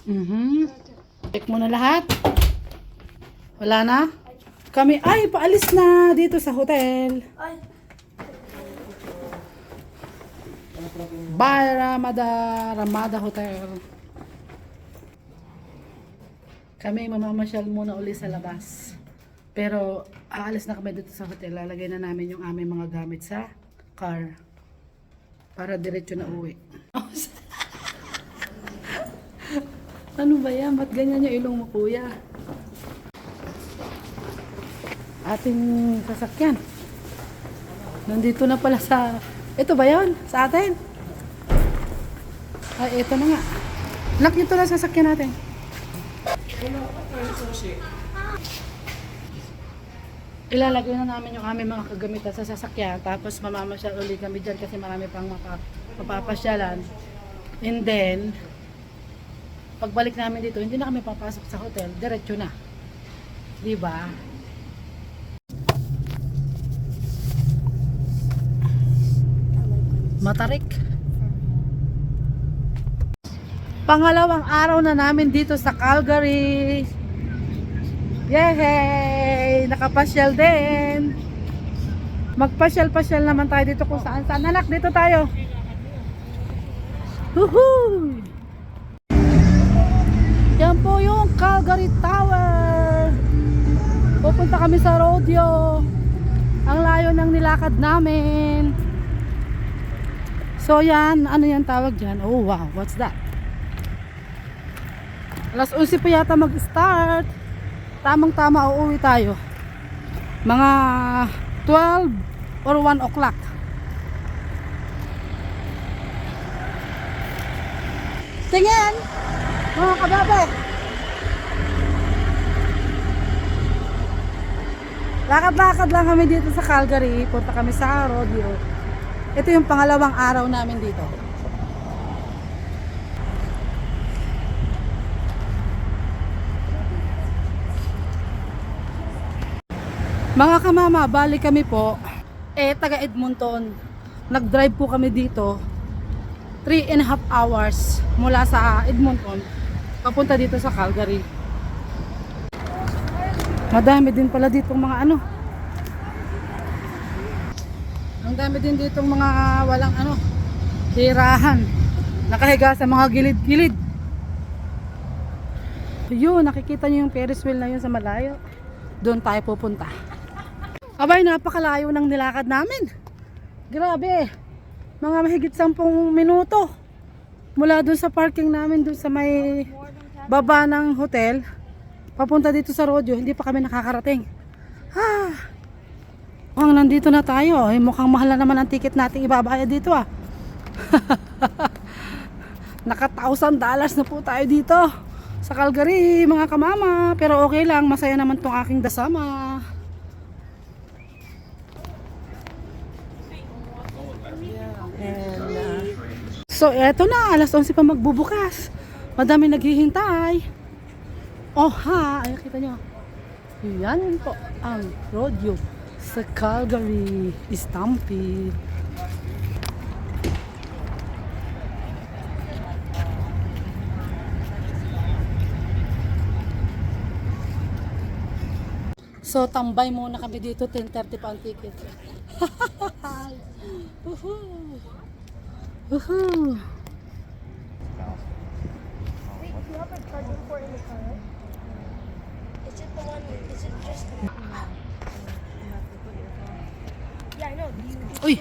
Check mo na lahat. Wala na? Kami ay paalis na dito sa hotel. Bye Ramada Hotel. Kami mamamasyal muna uli sa labas. Pero aalis na kami dito sa hotel. Lalagay na namin yung aming mga gamit sa car. Para diretso na uwi. Ano ba yan? Ba't ganyan yung ilong mo, kuya? Ating sasakyan. Nandito na pala sa... Ito ba yan? Sa atin? Ay, ito na nga. Lock nyo to na sasakyan natin. Ilalagay na namin yung aming mga kagamitan sa sasakyan. Tapos mamamasyal ulit kami dyan kasi marami pang mapapasyalan. And then, pagbalik namin dito, hindi na kami papasok sa hotel. Diretso na. Diba? Matarik. Pangalawang araw na namin dito sa Calgary. Yay! Nakapasyal din. Magpasyal-pasyal naman tayo dito kung saan saan. Anak, dito tayo. Woohoo! Yan po yung Calgary Tower. Pupunta kami sa rodeo. Ang layo ng nilakad namin. So yan, ano yan tawag dyan? Oh wow, what's that? Alas 11 pa yata mag-start. Tamang-tama uuwi tayo. Mga 12 or 1 o'clock. Tingin! Mga kababe! Lakad-lakad lang kami dito sa Calgary. Punta kami sa rodeo. Ito yung pangalawang araw namin dito. Mga kamama, balik kami po. Taga Edmonton. Nag-drive po kami dito. 3.5 hours mula sa Edmonton. Papunta dito sa Calgary. Madami din pala dito mga ano. Ang dami din ditong mga walang ano, hirahan. Nakahiga sa mga gilid-gilid. Yun, nakikita nyo yung Ferris wheel na yun sa malayo. Doon tayo pupunta. Abay, napakalayo ng nilakad namin. Grabe. Mga mahigit 10 minuto. Mula doon sa parking namin, doon sa may baba ng hotel. Papunta dito sa rodeo, hindi pa kami nakakarating. Nandito na tayo. Mukhang mahal na naman ang ticket nating ibabayad dito Naka $1,000 na po tayo dito sa Calgary, mga kamama. Pero okay lang, masaya naman tong aking dasama. So eto na, alas 11 pa magbubukas. Madami naghihintay. Ay, kita nyo. Yan po ang rodeo sa Calgary Stampede. So tambay muna kami dito, 10:30 pa ang ticket. Woohoo! Woohoo! Wait, do you have a charging port in the car? Is it the one? Is it just the one? Yeah, I know. Do you just Uy!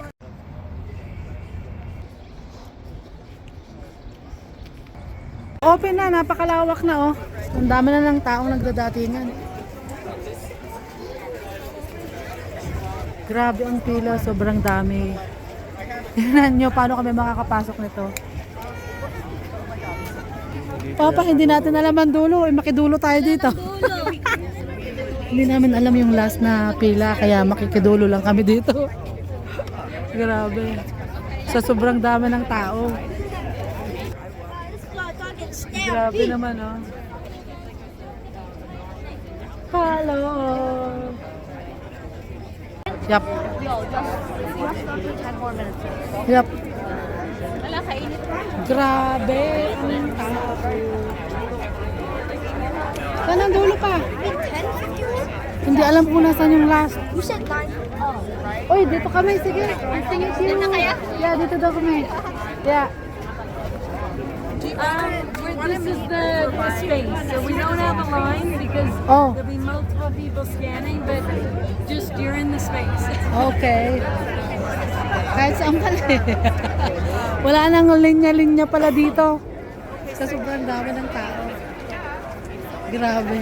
Open na, napakalawak na Ang dami na ng taong nagdadatingan. Grabe ang pila, sobrang dami. Tingnan nyo paano kami makakapasok nito. Papa, hindi natin alam ang dulo. Makidulo tayo dito. Hindi namin alam yung last na pila, kaya makikidulo lang kami dito. Grabe. Sa sobrang dami ng tao. Grabe naman Hello. Yup. Yup. Grabe ang tao. Saan ang dulo pa? 10:51? Hindi alam kung nasaan yung last. You said 9. Oh. Oy, dito kami. Sige. I'll sing it to you. Dito kaya? Yeah, dito daw kami. Yeah. This is the space, so we don't have a line because Oh. there'll be multiple people scanning, but just you're in the space. Okay. Kahit saan pala eh. Wala nang linya-linya pala dito. Sa sobrang dami ng tao. Grabe.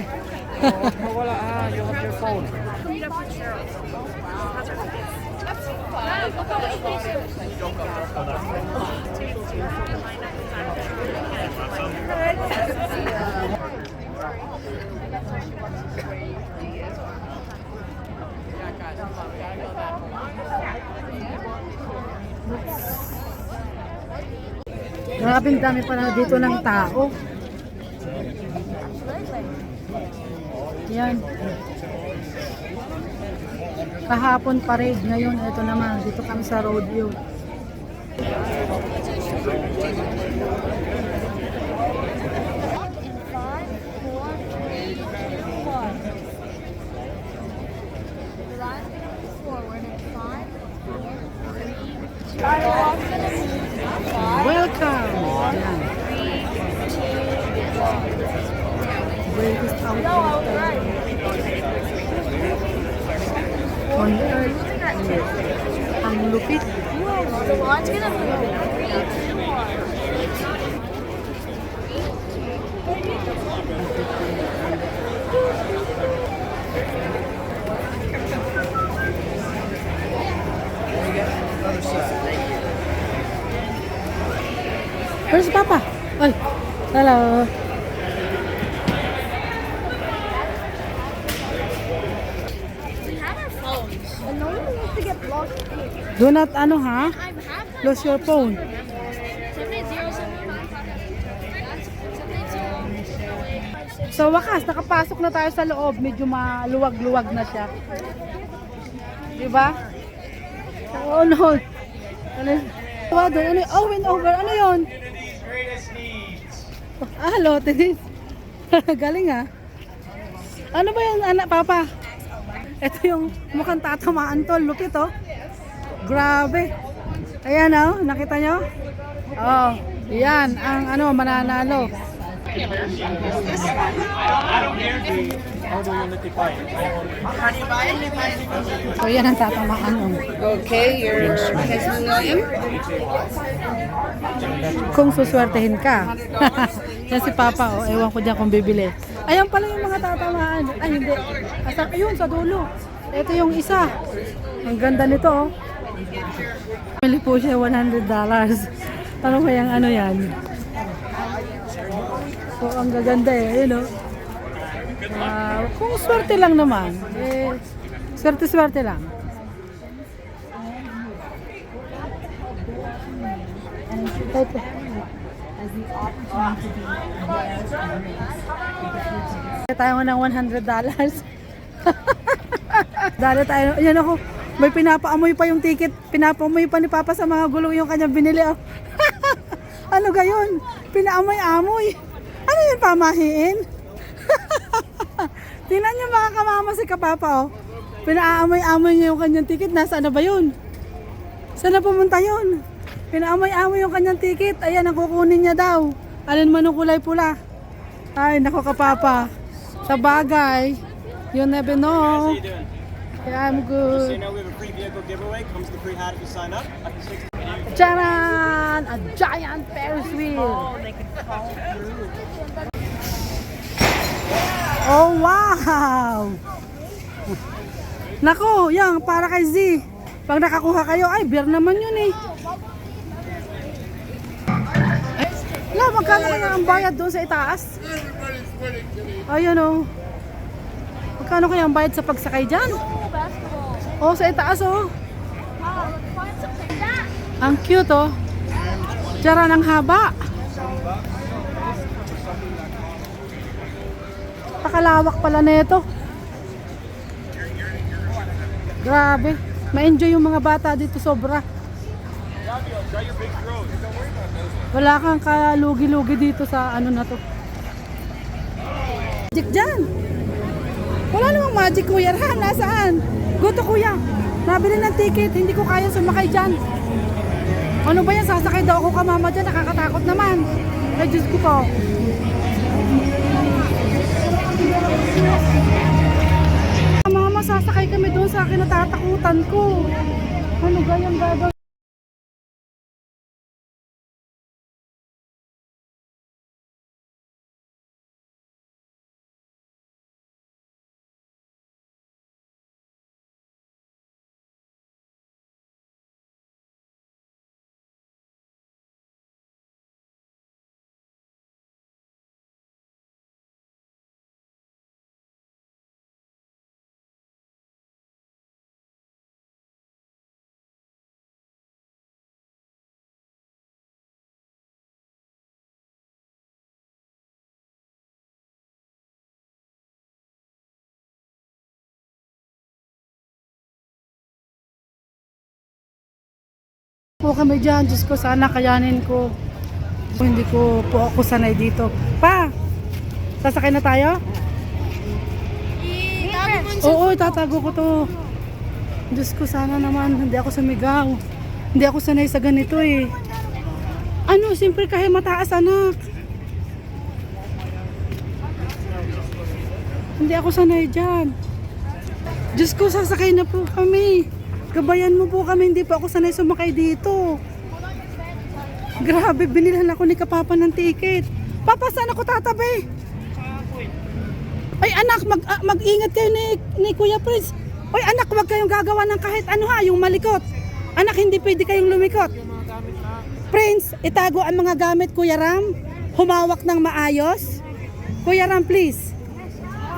Grabe dami pala dito ng tao. Yan. Kahapon parade, ngayon ito naman, dito kami sa rodeo. In 5, 4, 3, 2, 1. The line's gonna move forward in 5, 4, 3, 2, 1. Welcome! Yan. Greatest outfit on earth. Ang lupit. The line's gonna move in 3, 2, 1. Where's Papa? Ay, hello. We have our phones. And no one wants to get lost here. Do not ano ha? I have my Lose your phone. 780 Sa wakas, nakapasok na tayo sa loob. Medyo maluwag-luwag na siya. Diba? Oh no. Ano? Ano? Oh, win over. Ano yun? Ah, hello, Tinis. Galing ah. Ano ba yan, anak, Papa? Ito yung mukhang tatamaan to. Lupit oh. Grabe. Ayan oh, nakita nyo? Oh, yan ang ano, mananalo. So yan ang tatamaan oh. Okay, you're Desmond William. Kung suswertehin ka. Yan si Papa oh, ewan ko dyan kung bibili. Ayan pala yung mga tatamaan. Ay hindi. Asa, ayun sa dulo. Ito yung isa. Ang ganda nito oh. Pili po siya $100. Ano kayang ano yan? So, ang gaganda eh. Ayun oh. Kung swerte lang naman. Eh, swerte-swerte lang. Ito. Tayo ng $100. Dali tayo. Yan ako. May pinapaamoy pa yung ticket. Pinapaamoy pa ni Papa sa mga gulong yung kanyang binili. Oh. Ano gayon? Pinaamoy-amoy. Ano yun, pamahiin? Tingnan niyo mga kamama si Kapapa. Oh. Pinaamoy-amoy niya yung kanyang ticket. Nasaan na ba yun? Saan na pumunta yun? Pinaamoy-amoy yung kanyang ticket. Ayan, ang kukunin niya daw. Alin man ang kulay pula. Ay, nako Kapapa. Sa bagay. You never know. Yeah, I'm good. So you know we have a free vehicle giveaway. Comes with a free hat if you sign up. Up to 60. Charan! A giant Ferris wheel. Oh, wow! Nako, yan, para kay Z. Pag nakakuha kayo, ay, beer naman yun eh. La, magkano kaya ang bayad doon sa itaas? Ayun oh. Magkano kaya ang bayad sa pagsakay dyan? basketball. Oh, sa itaas oh. Let's find something that. Ang cute oh. Tiyara ng haba. Pakalawak pala nito. Grabe. Ma-enjoy yung mga bata dito sobra. Wala kang kalugi-lugi dito sa ano na to. Magic dyan. Wala namang magic, Kuya Ram. Nasaan? Go to Kuya. Nabili ng ticket. Hindi ko kaya sumakay dyan. Ano ba yan? Sasakay daw ako kamama dyan. Nakakatakot naman. Ay, Diyos ko po. Mama, sasakay kami doon sa akin. Natatakutan ko. Ano ba yan gagawin? Po kami dyan, Diyos ko, sana kayanin ko. Hindi ko po ako sanay dito. Pa, sasakay na tayo? Oo, tatago ko to. Diyos ko, sana naman, hindi ako sumigaw. Hindi ako sanay sa ganito eh. Ano, siyempre kahit mataas anak. Hindi ako sanay dyan. Diyos ko, sasakay na po kami. Gabayan mo po kami, hindi pa ako sanay sumakay dito. Grabe, binilhan ako ni Kapapa ng ticket. Papa, saan ako tatabi? Ay anak, mag-ingat kayo ni Kuya Prince. Ay anak, huwag kayong gagawa ng kahit ano ha, yung malikot. Anak, hindi pwede kayong lumikot. Prince, itago ang mga gamit, Kuya Ram. Humawak ng maayos. Kuya Ram, please.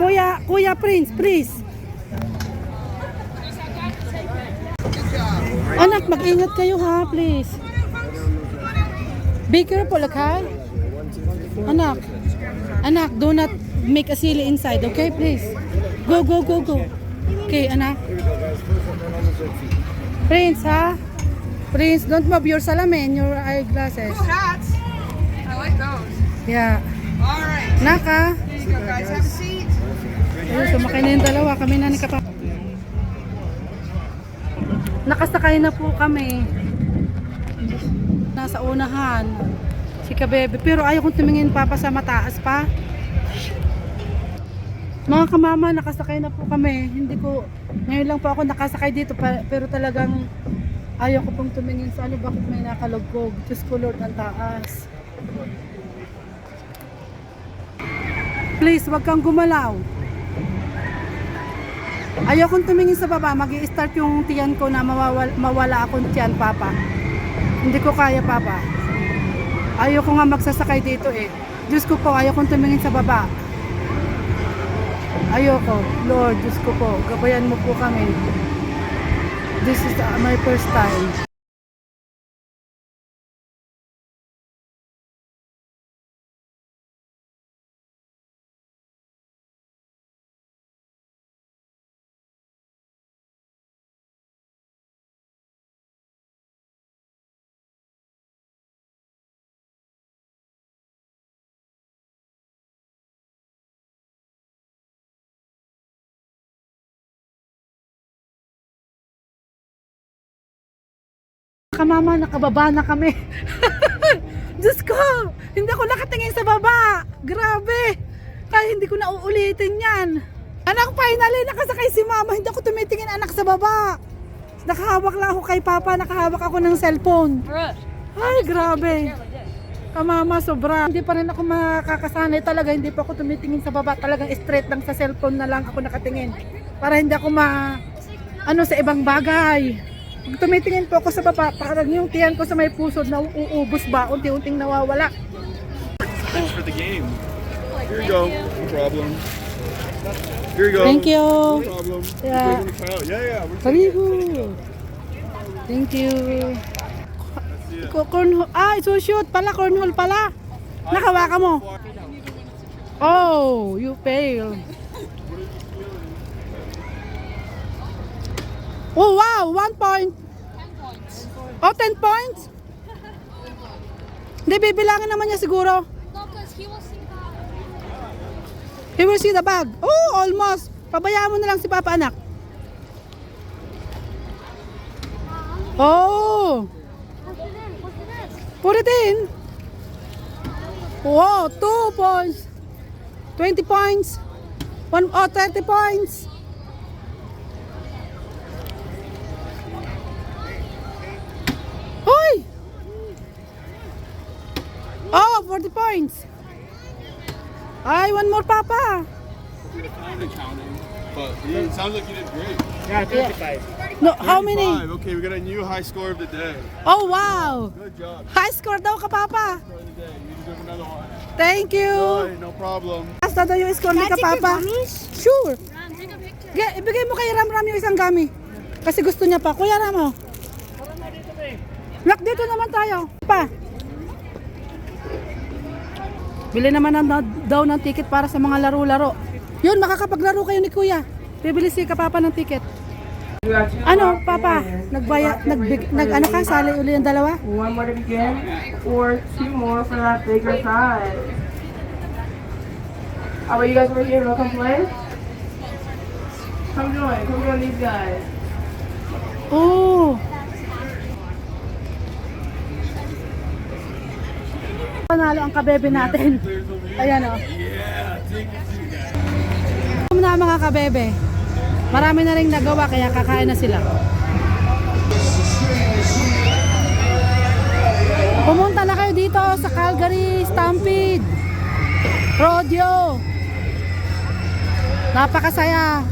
Kuya Prince, please. Anak, mag-ingat kayo ha, please. Be careful, okay? Anak, do not make a silly inside, okay, please? Go. Okay, anak. Prince, ha? Prince, don't move your salamin, your eyeglasses. Cool hats. I like those. Yeah. All right. Anak, ha? Here you go, guys. Have a seat. Ayun, sumakay na yung dalawa. Kami na ni Kapapa. Nakasakay na po kami. Nasa unahan. Si Kabebe. Pero ayaw kong tumingin papa sa mataas pa. Mga kamama, nakasakay na po kami. Hindi ko, ngayon lang po ako nakasakay dito. Pero talagang ayaw ko pong tumingin sa ano, bakit may nakalugkog. Diyos ko Lord, ang taas. Please, wag kang gumalaw. Ayaw kong tumingin sa baba, mag-i-start yung tiyan ko na mawala akong tiyan, Papa. Hindi ko kaya, Papa. Ayaw ko nga magsasakay dito eh. Diyos ko po, ayaw kong tumingin sa baba. Ayaw ko. Lord, Diyos ko po, gabayan mo po kami. This is my first time. Kamama, nakababa na kami. Diyos ko, hindi ako nakatingin sa baba. Grabe. Kaya hindi ko na uulitin yan. Anak, finally, nakasakay si mama. Hindi ako tumitingin anak sa baba. Nakahawak lang ako kay papa. Nakahawak ako ng cellphone. Ay, grabe. Kamama, sobra. Hindi pa rin ako makakasanay talaga. Hindi pa ako tumitingin sa baba. Talagang straight lang sa cellphone na lang ako nakatingin. Para hindi ako sa ibang bagay. Pag tumitingin po ako sa baba, parang yung tiyan ko sa may pusod na uubos ba, unti-unting nawawala. Thanks for the game. Here you go. No problem. Here you go. Thank you. No problem. Yeah. We're taking the crowd. Yeah. We're Karibu. Thank you. Cornhole. So shoot pala, cornhole pala. Nakawaka mo. Oh, you fail. Oh wow, 1 point. 10 points. Oh, 10 points? Hindi, bibilangin naman niya siguro. No, because he will see that. He will see the bag. Oh, almost. Pabayaan mo na lang si Papa, anak. Oh. Put it in. Wow, 2 points. 20 points. 30 points. Hoy! Oh, 40 points. Ay, one more, Papa. But it sounds like you did great. No, how many? 35. Okay, we got a new high score of the day. Oh, wow. Good job. High score daw ka, Papa. Score of the day. You deserve another one. Thank you. Alright, no problem. Basta daw yung score ni ka, Papa. Sure. Ibigay mo kay Ram Ram yung isang gami. Kasi gusto niya pa. Kuya Ram, oh. Look, dito naman tayo. Pa. Bili naman daw ng ticket para sa mga laro-laro. Yun, makakapaglaro kayo ni Kuya. Bibili si ka, Papa, ng ticket. Ano, Papa? Ano ka? Sali uli yung dalawa? One more to begin, or 2 more for that bigger size. How about you guys over here? You wanna come play? Come join these guys. Oh. Panalo ang kabebe natin. Ayan, oh. Na mga kabebe. Marami na rin nagawa kaya kakain na sila. Pumunta na kayo dito sa Calgary Stampede Rodeo. Napakasaya.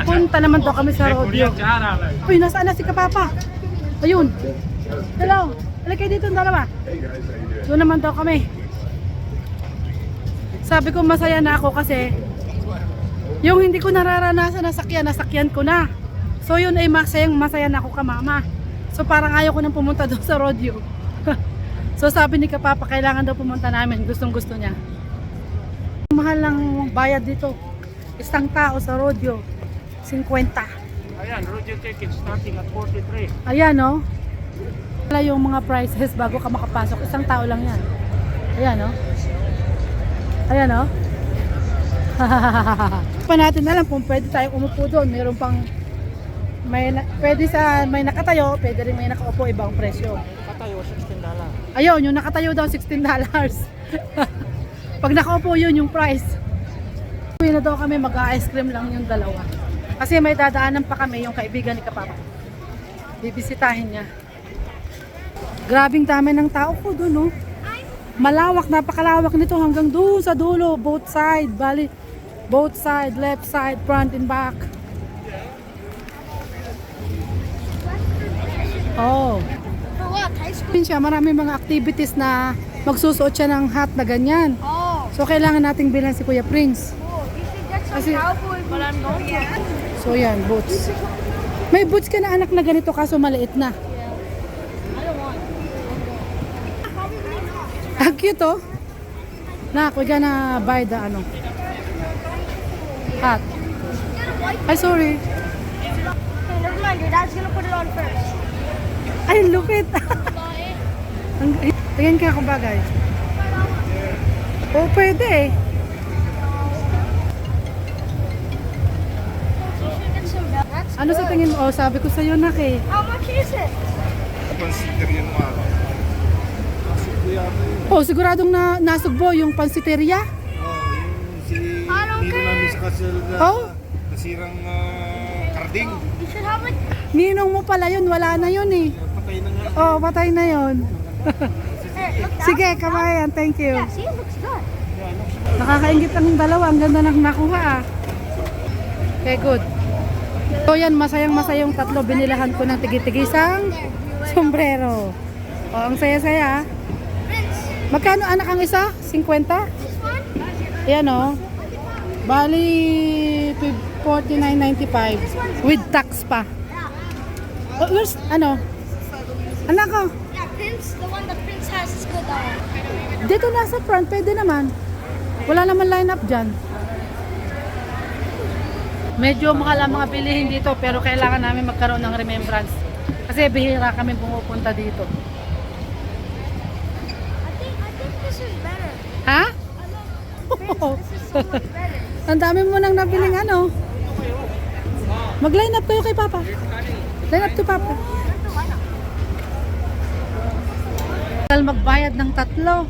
Punta naman to kami sa rodeo. Uy, nasaan na si Kapapa? Ayun. Hello. Halika kayo dito ang dalawa. Doon naman to kami. Sabi ko masaya na ako kasi yung hindi ko nararanasan na nasakyan ko na. So yun ay masaya na ako ka mama. So parang ayaw ko nang pumunta doon sa rodeo. So sabi ni Kapapa kailangan daw pumunta namin. Gustong gusto niya. Mahal ng bayad dito. Isang tao sa rodeo. 50. Ayan, rodeo ticket starting at 43. Ayan, no? Wala yung mga prices bago ka makapasok. Isang tao lang yan. Ayan, no? Ayan, no? Pa natin alam kung pwede tayong umupo doon. Meron pang pwede may nakatayo, pwede rin may nakaupo, ibang presyo. Nakatayo, $16. Ayun, yung nakatayo daw $16. Pag nakaupo yun yung price. Uwi na daw kami, mag-ice cream lang yung dalawa. Kasi may dadaanan pa kami yung kaibigan ni Kapapa. Bibisitahin niya. Grabing dami ng tao ko doon, oh. Malawak, napakalawak nito hanggang doon sa dulo, both side, both side, left side, front and back. Oh. For what? High school? Siya, marami mga activities na magsusuot siya ng hat na ganyan. Oh. So kailangan nating bilhan si Kuya Prince. Cool. You should get some Kasi- cowboy boots. So yan, boots. May boots ka na anak na ganito kaso maliit na. Ang cute, oh. Nak, we're gonna buy the hat. Ay, sorry. Okay, never mind. Your dad's gonna put it on first. Ay, lupit. Tingin ka kung bagay. Oh, pwede eh. You should get some belts. That's Ano sa tingin mo? Oh, sabi ko sa'yo, nak eh. How much is it? Oh, siguradong nasugbo yung pansiteria. I don't care. Oh, Nasirang karding. You should have like. ninong mo pala yun. Wala na yun eh. Patay na nga. Oh, patay na yun. Hey, look, that. Sige, kabayan. Thank you. Yeah, see, it looks good. Nakakaingit ang dalawa. Ang ganda ng nakuha ah. Okay, good. So yan, masayang-masayang tatlo. Binilahan ko ng tigi-tigisang sombrero. Oh, ang saya-saya ah. Magkano anak ang isa? 50? Yan oh. Bali, 49.95 with tax pa. Oh, where's, anak ko, Yeah, Prince, the one that Prince has is good. dito nasa front, pwede naman. Wala naman line up dyan. Medyo mahal ang mga bilihin dito pero kailangan namin magkaroon ng remembrance. Kasi bihira kami pumupunta dito. I think this is better. Ha? This is so much better. Ang dami mo nang nabiling ano. Mag-line up kayo kay Papa. Line up to Papa. Magbayad ng 3.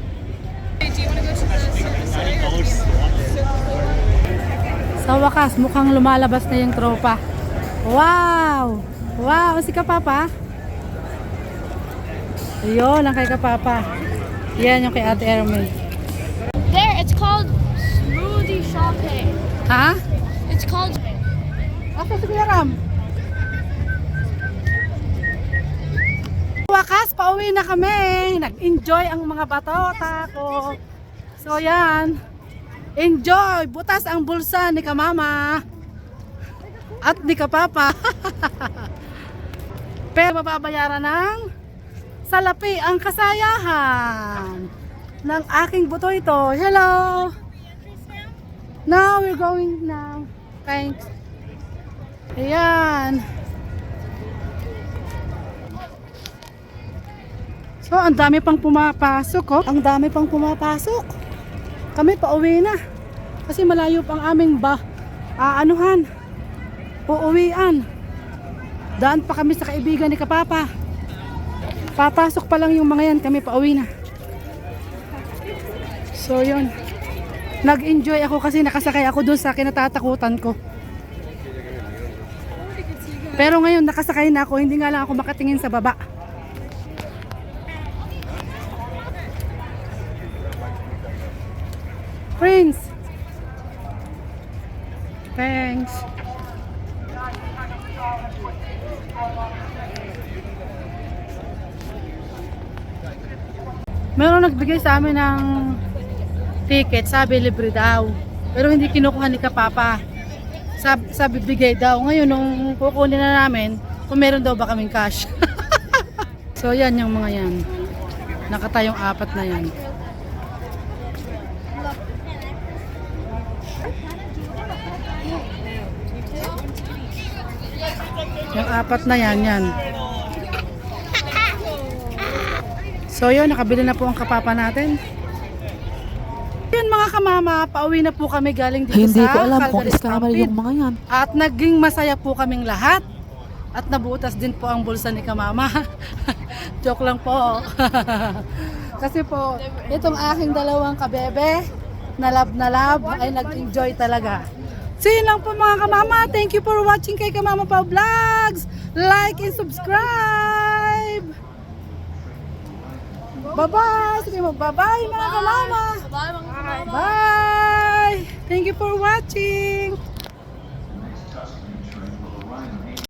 Sa wakas, mukhang lumalabas na yung tropa. Wow! Wow! Si Kapapa. Ayun, ang kay Kapapa. Yan yung kay Ate Ermel. There, it's called smoothie shopping. Ha? It's called. Asa si Kuya Ram? Sa wakas, pauwi na kami. Nag-enjoy ang mga batota ko. So yan. Enjoy! Butas ang bulsa ni Kamama. At ni Kapapa. Pero mababayaran ng salapi ang kasayahan ng aking buto ito. Hello! Now we're going now. Thanks. Ayan. So, ang dami pang pumapasok, oh. Ang dami pang pumapasok. Kami pauwi na. Kasi malayo pang aming uuwian. Daan pa kami sa kaibigan ni Kapapa. Papasok pa lang yung mga yan, kami pauwi na. So, yun. Nag-enjoy ako kasi nakasakay ako dun sa kinatatakutan ko. Pero ngayon nakasakay na ako, hindi nga lang ako makatingin sa baba. Prince. Thanks. Meron nagbigay sa amin ng ticket, sabi libre daw. Pero hindi kinukuha ni Kapapa. Sabi bigay daw. Ngayon nung kukunin na namin, kung meron daw ba kaming cash. So yan yung mga yan. Nakatayong 4 na yan. Yung 4 na yan. So yun, nakabili na po ang Kapapa natin. Yun mga kamama, pauwi na po kami galing dito Hindi sa ko alam kung Calgary scammer Stampede. yung mga yan. At naging masaya po kaming lahat. At nabutas din po ang bulsa ni Kamama. Joke lang po. Kasi po, itong aking dalawang kabebe, na love, ay nag-enjoy talaga. So yun lang po mga kamama. Thank you for watching kay Kamama Pao Vlogs. Like and subscribe. Bye-bye. Sige mo, bye-bye mga kamama. Bye, mga Bye. Thank you for watching.